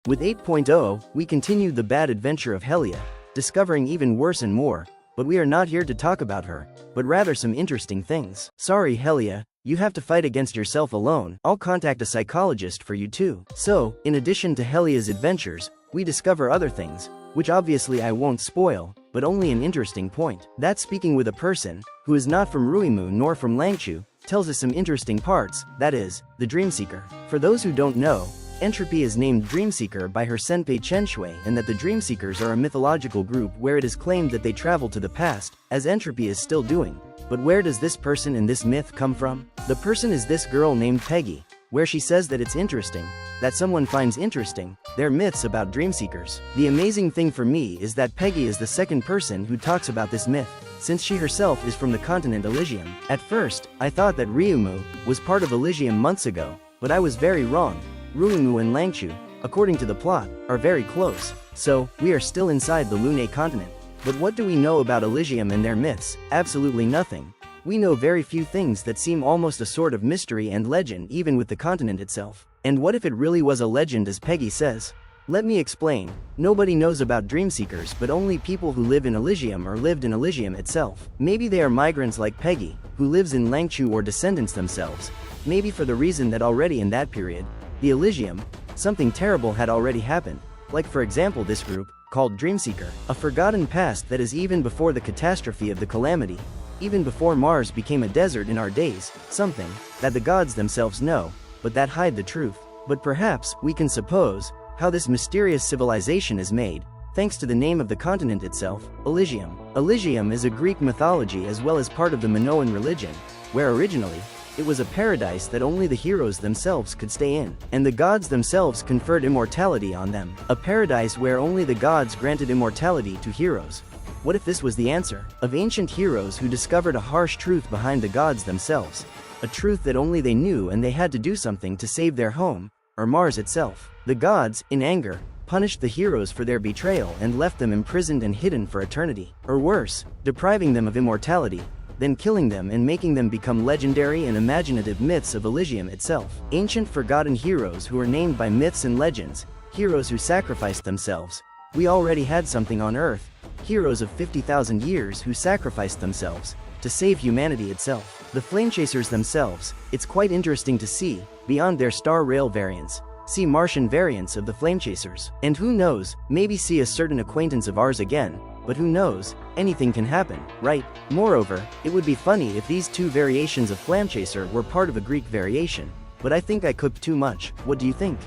With 8.0, we continued the bad adventure of Helia, discovering even worse and more, but we are not here to talk about her, but rather some interesting things. Sorry Helia, you have to fight against yourself alone. I'll contact a psychologist for you too. So, in addition to Helia's adventures, we discover other things, which obviously I won't spoil, but only an interesting point. That speaking with a person, who is not from Ruimu nor from Langchu, tells us some interesting parts, that is, the Dreamseeker. For those who don't know, Entropy is named Dreamseeker by her senpai Chenshui, and that the Dreamseekers are a mythological group where it is claimed that they travel to the past, as Entropy is still doing. But where does this person in this myth come from? The person is this girl named Peggy, where she says that it's interesting, that someone finds interesting, their myths about Dreamseekers. The amazing thing for me is that Peggy is the second person who talks about this myth, since she herself is from the continent Elysium. At first, I thought that Ryumu was part of Elysium months ago, but I was very wrong. Ruimu and Langchu, according to the plot, are very close, so we are still inside the Lune continent. But what do we know about Elysium and their myths? Absolutely nothing. We know very few things that seem almost a sort of mystery and legend even with the continent itself. And what if it really was a legend as Peggy says? Let me explain. Nobody knows about Dreamseekers but only people who live in Elysium or lived in Elysium itself. Maybe they are migrants like Peggy, who lives in Langchu or descendants themselves. Maybe for the reason that already in that period, the Elysium, something terrible had already happened, like for example this group, called Dreamseeker, a forgotten past that is even before the catastrophe of the calamity, even before Mars became a desert in our days, something that the gods themselves know, but that hide the truth. But perhaps we can suppose how this mysterious civilization is made, thanks to the name of the continent itself, Elysium. Elysium is a Greek mythology as well as part of the Minoan religion, where originally, it was a paradise that only the heroes themselves could stay in, and the gods themselves conferred immortality on them. A paradise where only the gods granted immortality to heroes. What if this was the answer? Of ancient heroes who discovered a harsh truth behind the gods themselves. A truth that only they knew and they had to do something to save their home, or Mars itself. The gods, in anger, punished the heroes for their betrayal and left them imprisoned and hidden for eternity. Or worse, depriving them of immortality, then killing them and making them become legendary and imaginative myths of Elysium itself. Ancient forgotten heroes who are named by myths and legends, heroes who sacrificed themselves. We already had something on Earth, heroes of 50,000 years who sacrificed themselves to save humanity itself. The Flamechasers themselves, it's quite interesting to see, beyond their Star Rail variants, see Martian variants of the Flamechasers. And who knows, maybe see a certain acquaintance of ours again. But who knows, anything can happen, right? Moreover, it would be funny if these two variations of Flamechaser were part of a Greek variation, but I think I cooked too much. What do you think?